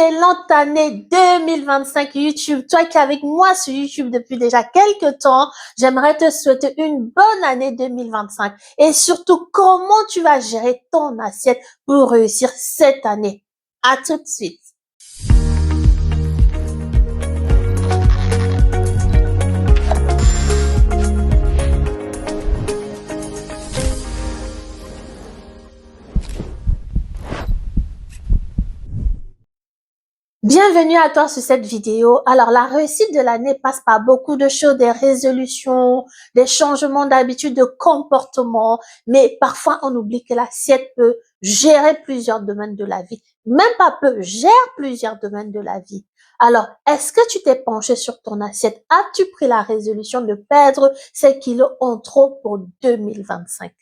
excellente année 2025 YouTube. Toi qui es avec moi sur YouTube depuis déjà quelques temps, j'aimerais te souhaiter une bonne année 2025 et surtout comment tu vas gérer ton assiette pour réussir cette année. À tout de suite. Bienvenue à toi sur cette vidéo. Alors, la réussite de l'année passe par beaucoup de choses, des résolutions, des changements d'habitude, de comportement, mais parfois on oublie que l'assiette peut gérer plusieurs domaines de la vie. Même pas peu, gère plusieurs domaines de la vie. Alors, est-ce que tu t'es penché sur ton assiette? As-tu pris la résolution de perdre ces kilos en trop pour 2025?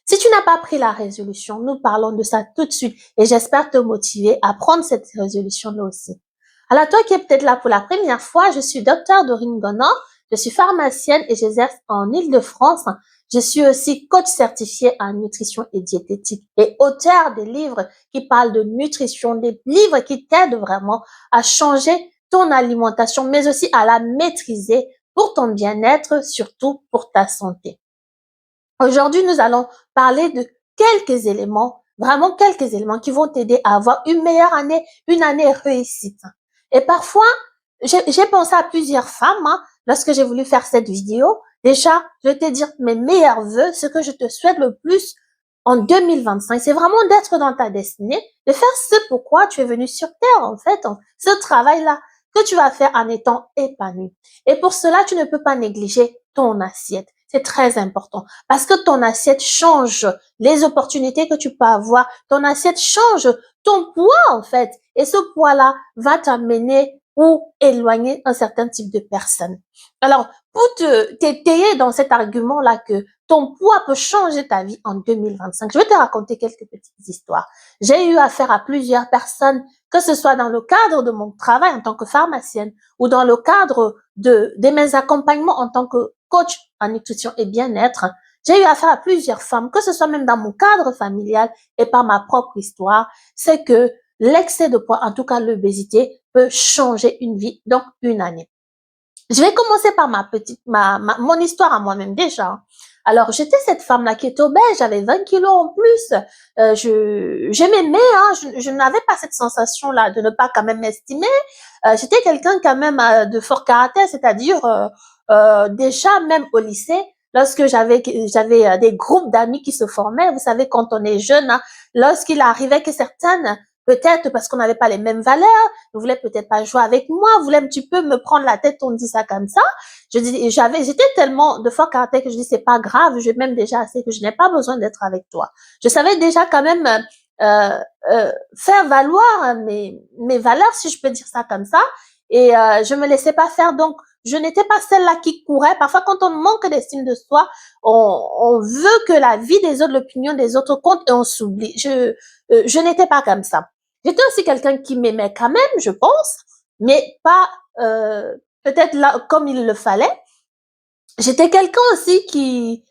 Si tu n'as pas pris la résolution, nous parlons de ça tout de suite et j'espère te motiver à prendre cette résolution-là aussi. Alors toi qui es peut-être là pour la première fois, je suis Dr Dorine Gonan, je suis pharmacienne et j'exerce en Île-de-France. Je suis aussi coach certifié en nutrition et diététique et auteur des livres qui parlent de nutrition, des livres qui t'aident vraiment à changer ton alimentation, mais aussi à la maîtriser pour ton bien-être, surtout pour ta santé. Aujourd'hui, nous allons parler de quelques éléments, vraiment quelques éléments qui vont t'aider à avoir une meilleure année, une année réussite. Et parfois, j'ai pensé à plusieurs femmes lorsque j'ai voulu faire cette vidéo. Déjà, je vais te dire mes meilleurs vœux, ce que je te souhaite le plus en 2025, c'est vraiment d'être dans ta destinée, de faire ce pourquoi tu es venu sur Terre, en fait, ce travail-là que tu vas faire en étant épanoui. Et pour cela, tu ne peux pas négliger ton assiette. C'est très important parce que ton assiette change les opportunités que tu peux avoir. Ton assiette change ton poids, en fait. Et ce poids-là va t'amener ou éloigner un certain type de personnes. Alors, pour t'étayer dans cet argument-là que ton poids peut changer ta vie en 2025, je vais te raconter quelques petites histoires. J'ai eu affaire à plusieurs personnes, que ce soit dans le cadre de mon travail en tant que pharmacienne ou dans le cadre de mes accompagnements en tant que coach en nutrition et bien-être. J'ai eu affaire à plusieurs femmes, que ce soit même dans mon cadre familial et par ma propre histoire, c'est que l'excès de poids, en tout cas l'obésité, peut changer une vie, donc une année. Je vais commencer par mon histoire à moi-même déjà. Alors, j'étais cette femme-là qui était obèse, j'avais 20 kilos en plus. Je m'aimais, je n'avais pas cette sensation-là de ne pas quand même m'estimer. J'étais quelqu'un quand même de fort caractère, c'est-à-dire déjà même au lycée, lorsque j'avais des groupes d'amis qui se formaient, vous savez, quand on est jeune, lorsqu'il arrivait que certaines peut-être parce qu'on n'avait pas les mêmes valeurs, ne voulait peut-être pas jouer avec moi, voulait un petit peu me prendre la tête, on dit ça comme ça. J'étais tellement de fort caractère que je dis c'est pas grave, je m'aime déjà assez que je n'ai pas besoin d'être avec toi. Je savais déjà quand même faire valoir mes valeurs, si je peux dire ça comme ça, et je me laissais pas faire. Donc je n'étais pas celle-là qui courait. Parfois, quand on manque d'estime de soi, on veut que la vie des autres, l'opinion des autres compte et on s'oublie. Je n'étais pas comme ça. J'étais aussi quelqu'un qui m'aimait quand même, je pense, mais pas peut-être là comme il le fallait. J'étais quelqu'un aussi qui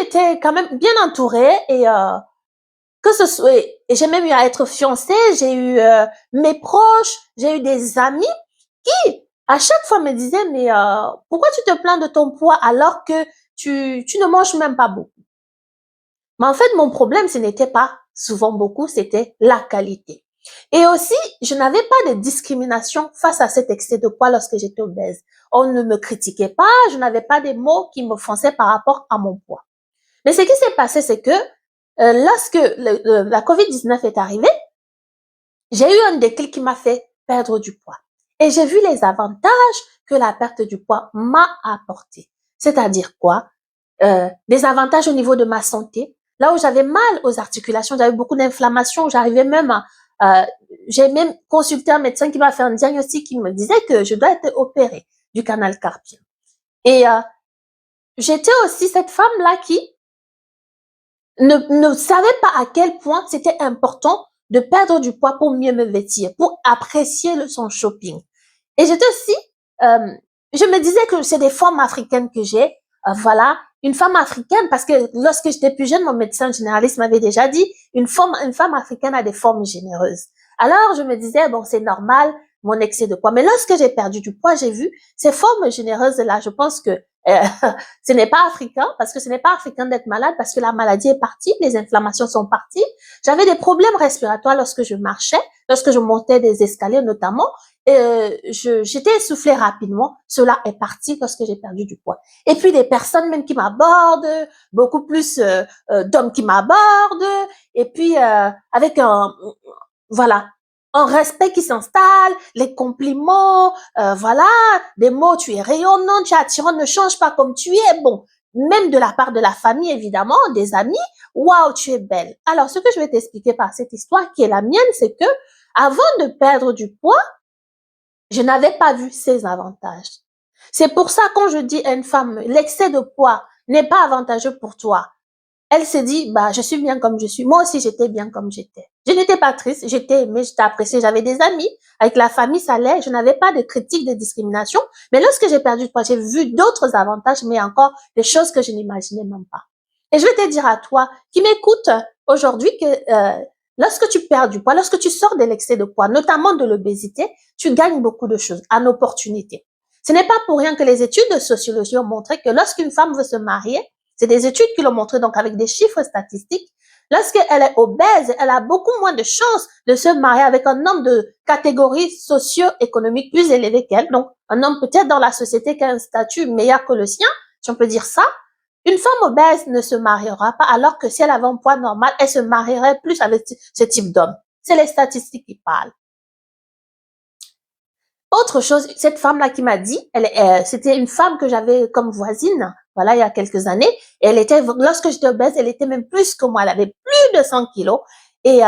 était quand même bien entouré et que ce soit, et j'ai même eu à être fiancée, j'ai eu mes proches, j'ai eu des amis qui à chaque fois me disaient mais pourquoi tu te plains de ton poids alors que tu ne manges même pas beaucoup. Mais en fait, mon problème, ce n'était pas souvent beaucoup, c'était la qualité. Et aussi, je n'avais pas de discrimination face à cet excès de poids lorsque j'étais obèse. On ne me critiquait pas, je n'avais pas des mots qui m'offensaient par rapport à mon poids. Mais ce qui s'est passé, c'est que lorsque la COVID-19 est arrivée, j'ai eu un déclic qui m'a fait perdre du poids. Et j'ai vu les avantages que la perte du poids m'a apporté. C'est-à-dire quoi? Des avantages au niveau de ma santé. Là où j'avais mal aux articulations, j'avais beaucoup d'inflammation, j'arrivais même j'ai même consulté un médecin qui m'a fait un diagnostic qui me disait que je dois être opérée du canal carpien. Et j'étais aussi cette femme-là qui ne savait pas à quel point c'était important de perdre du poids pour mieux me vêtir, pour apprécier son shopping. Et j'étais aussi, je me disais que c'est des formes africaines que j'ai, voilà, une femme africaine, parce que lorsque j'étais plus jeune, mon médecin généraliste m'avait déjà dit, une femme africaine a des formes généreuses. Alors, je me disais, bon, c'est normal, mon excès de poids. Mais lorsque j'ai perdu du poids, j'ai vu ces formes généreuses-là. Je pense que ce n'est pas africain, parce que ce n'est pas africain d'être malade, parce que la maladie est partie, les inflammations sont parties. J'avais des problèmes respiratoires lorsque je marchais, lorsque je montais des escaliers notamment. J'étais essoufflée rapidement. Cela est parti lorsque j'ai perdu du poids. Et puis des personnes même qui m'abordent, beaucoup plus d'hommes qui m'abordent, et puis avec voilà, un respect qui s'installe, les compliments, voilà, des mots, tu es rayonnante, tu es attirante, ne change pas comme tu es. Bon, même de la part de la famille, évidemment, des amis, waouh, tu es belle. Alors, ce que je vais t'expliquer par cette histoire qui est la mienne, c'est que avant de perdre du poids, je n'avais pas vu ces avantages. C'est pour ça, quand je dis à une femme, l'excès de poids n'est pas avantageux pour toi, elle se dit, bah, je suis bien comme je suis. Moi aussi, j'étais bien comme j'étais. Je n'étais pas triste, j'étais aimée, j'étais appréciée, j'avais des amis. Avec la famille, ça allait, je n'avais pas de critiques, de discrimination. Mais lorsque j'ai perdu du poids, j'ai vu d'autres avantages, mais encore des choses que je n'imaginais même pas. Et je vais te dire à toi, qui m'écoute aujourd'hui, que lorsque tu perds du poids, lorsque tu sors de l'excès de poids, notamment de l'obésité, tu gagnes beaucoup de choses en opportunité. Ce n'est pas pour rien que les études de sociologie ont montré que lorsqu'une femme veut se marier, c'est des études qui l'ont montré, donc avec des chiffres statistiques. Lorsqu'elle est obèse, elle a beaucoup moins de chances de se marier avec un homme de catégorie socio-économique plus élevée qu'elle. Donc, un homme peut-être dans la société qui a un statut meilleur que le sien, si on peut dire ça. Une femme obèse ne se mariera pas, alors que si elle avait un poids normal, elle se marierait plus avec ce type d'homme. C'est les statistiques qui parlent. Autre chose, cette femme-là qui m'a dit, c'était une femme que j'avais comme voisine, voilà, il y a quelques années. Et elle était, lorsque j'étais obèse, elle était même plus que moi. Elle avait plus de 100 kilos. Et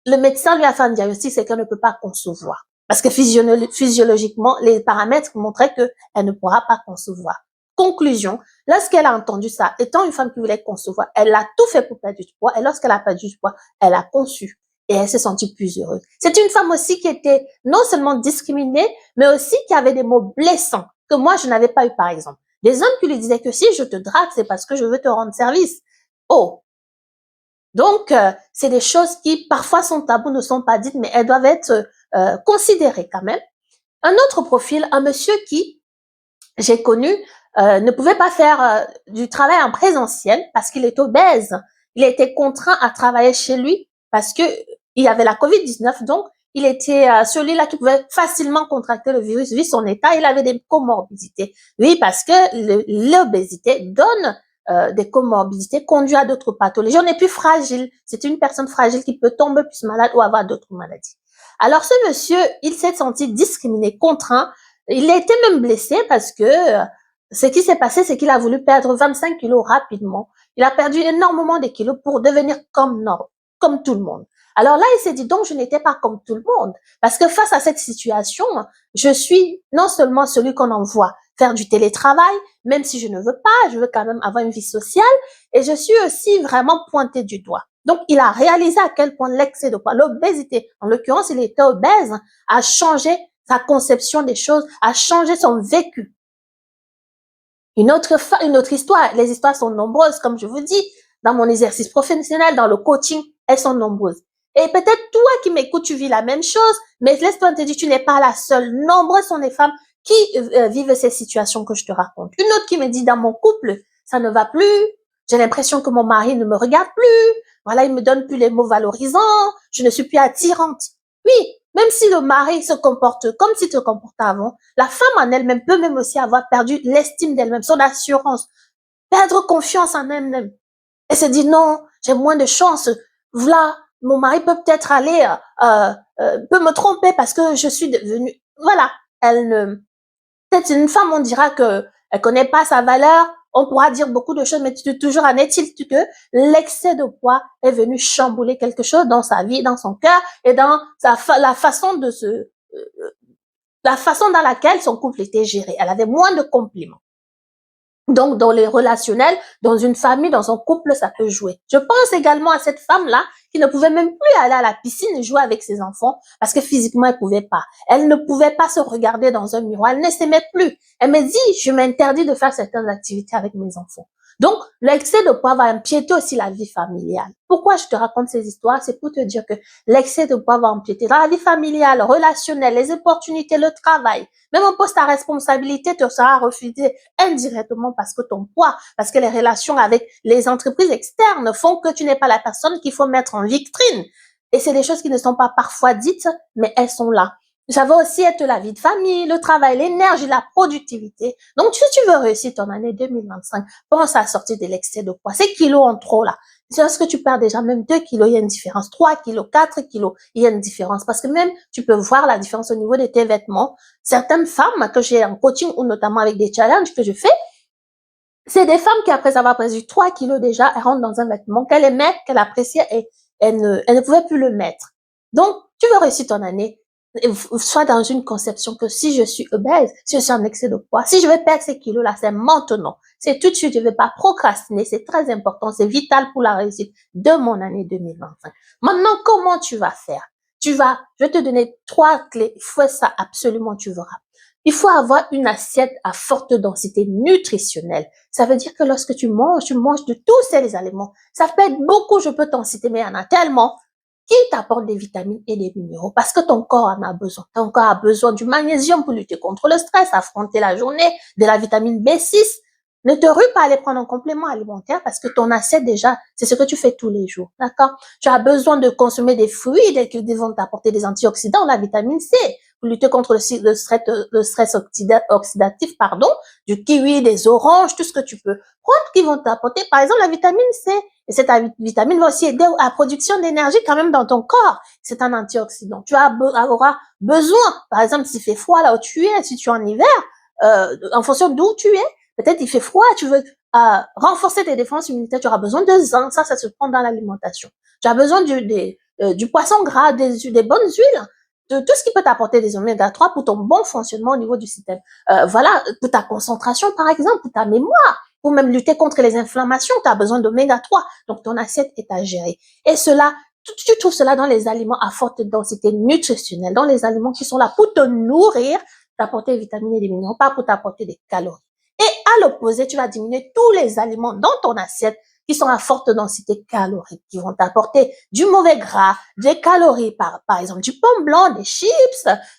le médecin lui a fait un diagnostic, c'est qu'elle ne peut pas concevoir. Parce que physiologiquement, les paramètres montraient qu'elle ne pourra pas concevoir. Conclusion, lorsqu'elle a entendu ça, étant une femme qui voulait concevoir, elle a tout fait pour perdre du poids. Et lorsqu'elle a perdu du poids, elle a conçu. Et elle s'est sentie plus heureuse. C'est une femme aussi qui était non seulement discriminée, mais aussi qui avait des mots blessants que moi, je n'avais pas eu, par exemple. Des hommes qui lui disaient que si je te drague, c'est parce que je veux te rendre service. Oh! Donc, c'est des choses qui parfois sont tabous, ne sont pas dites, mais elles doivent être considérées quand même. Un autre profil, un monsieur qui, j'ai connu, ne pouvait pas faire du travail en présentiel parce qu'il est obèse. Il était contraint à travailler chez lui parce que il y avait la COVID-19, donc il était celui-là qui pouvait facilement contracter le virus vu son état. Il avait des comorbidités. Oui, parce que l'obésité donne des comorbidités, conduit à d'autres pathologies. On est plus fragile. C'est une personne fragile qui peut tomber plus malade ou avoir d'autres maladies. Alors ce monsieur, il s'est senti discriminé, contraint. Il a été même blessé parce que ce qui s'est passé, c'est qu'il a voulu perdre 25 kilos rapidement. Il a perdu énormément de kilos pour devenir comme tout le monde. Alors là, il s'est dit, donc je n'étais pas comme tout le monde. Parce que face à cette situation, je suis non seulement celui qu'on envoie faire du télétravail, même si je ne veux pas, je veux quand même avoir une vie sociale, et je suis aussi vraiment pointé du doigt. Donc, il a réalisé à quel point l'excès de poids, l'obésité, en l'occurrence, il était obèse, a changé sa conception des choses, a changé son vécu. Une autre histoire, les histoires sont nombreuses, comme je vous dis, dans mon exercice professionnel, dans le coaching, elles sont nombreuses. Et peut-être toi qui m'écoutes, tu vis la même chose, mais laisse-toi te dire, tu n'es pas la seule. Nombreuses sont les femmes qui vivent ces situations que je te raconte. Une autre qui me dit, dans mon couple, ça ne va plus, j'ai l'impression que mon mari ne me regarde plus, voilà, il me donne plus les mots valorisants, je ne suis plus attirante. Oui, même si le mari se comporte comme s'il se comportait avant, la femme en elle-même peut même aussi avoir perdu l'estime d'elle-même, son assurance, perdre confiance en elle-même. Elle se dit non, j'ai moins de chance. Voilà, mon mari peut peut-être aller, peut me tromper parce que je suis devenue, voilà, elle ne, peut-être une femme, on dira que elle connaît pas sa valeur, on pourra dire beaucoup de choses, mais toujours en est-il que l'excès de poids est venu chambouler quelque chose dans sa vie, dans son cœur et dans la façon la façon dans laquelle son couple était géré. Elle avait moins de compliments. Donc, dans les relationnels, dans une famille, dans un couple, ça peut jouer. Je pense également à cette femme-là qui ne pouvait même plus aller à la piscine et jouer avec ses enfants parce que physiquement, elle pouvait pas. Elle ne pouvait pas se regarder dans un miroir. Elle ne s'aimait plus. Elle me dit, je m'interdis de faire certaines activités avec mes enfants. Donc, l'excès de poids va empiéter aussi la vie familiale. Pourquoi je te raconte ces histoires? C'est pour te dire que l'excès de poids va empiéter dans la vie familiale, relationnelle, les opportunités, le travail. Même un poste à responsabilité te sera refusé indirectement parce que ton poids, parce que les relations avec les entreprises externes font que tu n'es pas la personne qu'il faut mettre en vitrine. Et c'est des choses qui ne sont pas parfois dites, mais elles sont là. Ça va aussi être la vie de famille, le travail, l'énergie, la productivité. Donc, si tu veux réussir ton année 2025, pense à sortir de l'excès de poids. Ces kilos en trop, là. Lorsque tu perds déjà même 2 kilos, il y a une différence. 3 kilos, 4 kilos, il y a une différence. Parce que même, tu peux voir la différence au niveau de tes vêtements. Certaines femmes que j'ai en coaching ou notamment avec des challenges que je fais, c'est des femmes qui, après avoir perdu 3 kilos déjà, elles rentrent dans un vêtement qu'elles aimaient, qu'elles appréciaient et elles ne pouvaient plus le mettre. Donc, tu veux réussir ton année, sois dans une conception que si je suis obèse, si je suis en excès de poids, si je vais perdre ces kilos-là, c'est maintenant. C'est tout de suite, je ne vais pas procrastiner. C'est très important. C'est vital pour la réussite de mon année 2025. Maintenant, comment tu vas faire? Je vais te donner 3 clés. Il faut ça absolument, tu verras. Il faut avoir une assiette à forte densité nutritionnelle. Ça veut dire que lorsque tu manges de tous ces aliments. Ça peut être beaucoup, je peux t'en citer, mais il y en a tellement qui t'apportent des vitamines et des minéraux parce que ton corps en a besoin. Ton corps a besoin du magnésium pour lutter contre le stress, affronter la journée, de la vitamine B6. Ne te rue pas à aller prendre un complément alimentaire parce que ton assiette déjà, c'est ce que tu fais tous les jours. D'accord? Tu as besoin de consommer des fruits qui vont t'apporter des antioxydants, la vitamine C, pour lutter contre le stress oxydatif, pardon, du kiwi, des oranges, tout ce que tu peux prendre qui vont t'apporter, par exemple, la vitamine C. Et cette vitamine va aussi aider à la production d'énergie quand même dans ton corps. C'est un antioxydant. Tu auras besoin, par exemple, s'il fait froid là où tu es, si tu es en hiver, en fonction d'où tu es, peut-être il fait froid, tu veux renforcer tes défenses immunitaires, tu auras besoin de zinc, ça se prend dans l'alimentation. Tu as besoin du poisson gras, des bonnes huiles, de tout ce qui peut t'apporter des oméga 3 pour ton bon fonctionnement au niveau du système. Voilà, pour ta concentration par exemple, pour ta mémoire, pour même lutter contre les inflammations, tu as besoin d'oméga 3. Donc ton assiette est à gérer. Et cela, tu trouves cela dans les aliments à forte densité nutritionnelle, dans les aliments qui sont là pour te nourrir, t'apporter des vitamines et des minéraux, pas pour t'apporter des calories. Et à l'opposé, tu vas diminuer tous les aliments dans ton assiette qui sont à forte densité calorique, qui vont t'apporter du mauvais gras, des calories, par exemple du pain blanc, des chips,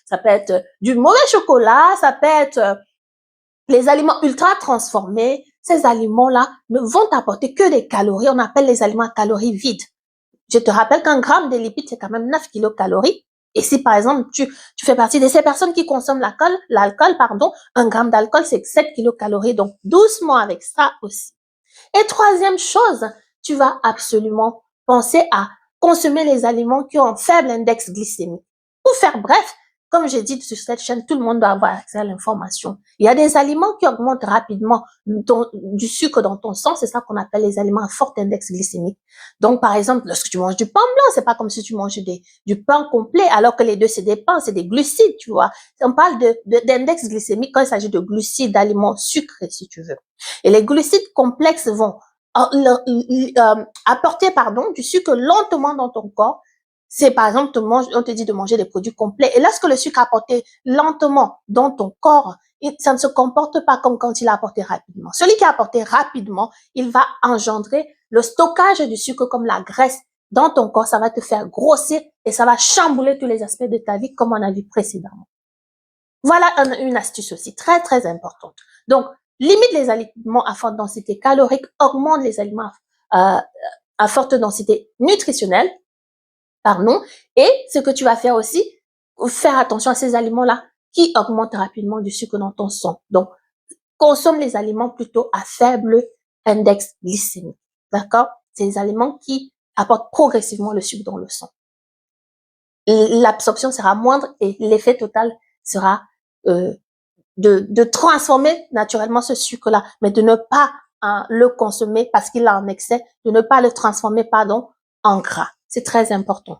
ça peut être du mauvais chocolat, ça peut être les aliments ultra transformés. Ces aliments-là ne vont t'apporter que des calories. On appelle les aliments à calories vides. Je te rappelle qu'un gramme de lipides, c'est quand même 9 kilocalories. Et si, par exemple, tu fais partie de ces personnes qui consomment l'alcool, un gramme d'alcool, c'est 7 kilocalories. Donc, doucement avec ça aussi. Et troisième chose, tu vas absolument penser à consommer les aliments qui ont un faible index glycémique. Pour faire bref, comme j'ai dit sur cette chaîne, tout le monde doit avoir accès à l'information. Il y a des aliments qui augmentent rapidement du sucre dans ton sang, c'est ça qu'on appelle les aliments à fort index glycémique. Donc, par exemple, lorsque tu manges du pain blanc, c'est pas comme si tu manges du pain complet, alors que les deux, c'est des pains, c'est des glucides, tu vois. On parle d'index glycémique quand il s'agit de glucides, d'aliments sucrés, si tu veux. Et les glucides complexes vont apporter du sucre lentement dans ton corps. C'est par exemple, on te dit de manger des produits complets. Et lorsque le sucre est apporté lentement dans ton corps, ça ne se comporte pas comme quand il est apporté rapidement. Celui qui est apporté rapidement, il va engendrer le stockage du sucre comme la graisse dans ton corps. Ça va te faire grossir et ça va chambouler tous les aspects de ta vie comme on a vu précédemment. Voilà une astuce aussi très, très importante. Donc, limite les aliments à forte densité calorique, augmente les aliments à forte densité nutritionnelle, et ce que tu vas faire aussi, faire attention à ces aliments-là qui augmentent rapidement du sucre dans ton sang. Donc, consomme les aliments plutôt à faible index glycémique. D'accord? C'est les aliments qui apportent progressivement le sucre dans le sang. L'absorption sera moindre et l'effet total sera de transformer naturellement ce sucre-là, mais de ne pas le consommer parce qu'il a en excès, de ne pas le transformer, en gras. C'est très important.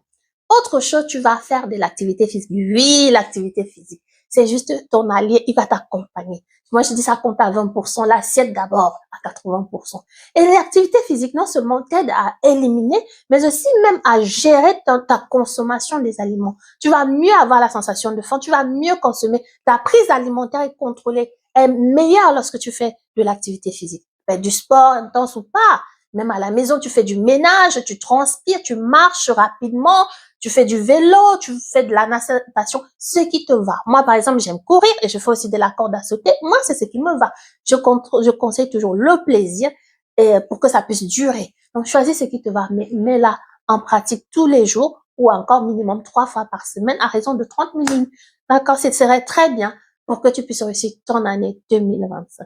Autre chose, tu vas faire de l'activité physique. Oui, l'activité physique. C'est juste ton allié, il va t'accompagner. Moi, je dis ça compte à 20%, l'assiette d'abord à 80%. Et l'activité physique, non seulement t'aide à éliminer, mais aussi même à gérer ta consommation des aliments. Tu vas mieux avoir la sensation de faim, tu vas mieux consommer. Ta prise alimentaire est contrôlée, est meilleure lorsque tu fais de l'activité physique. fais du sport intense ou pas. Même à la maison, tu fais du ménage, tu transpires, tu marches rapidement, tu fais du vélo, tu fais de la natation, ce qui te va. Moi, par exemple, j'aime courir et je fais aussi de la corde à sauter. Moi, c'est ce qui me va. Je conseille toujours le plaisir pour que ça puisse durer. Donc, choisis ce qui te va, mais mets-la en pratique tous les jours ou encore minimum 3 fois par semaine à raison de 30 minutes. D'accord? Ce serait très bien pour que tu puisses réussir ton année 2025.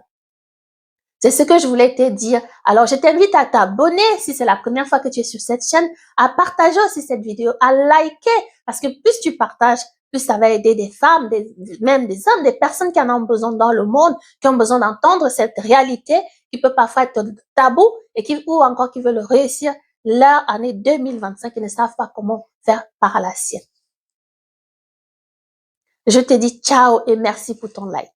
C'est ce que je voulais te dire. Alors, je t'invite à t'abonner si c'est la première fois que tu es sur cette chaîne, à partager aussi cette vidéo, à liker, parce que plus tu partages, plus ça va aider des femmes, même des hommes, des personnes qui en ont besoin dans le monde, qui ont besoin d'entendre cette réalité qui peut parfois être tabou et ou encore qui veulent réussir leur année 2025 et ne savent pas comment faire par la sienne. Je te dis ciao et merci pour ton like.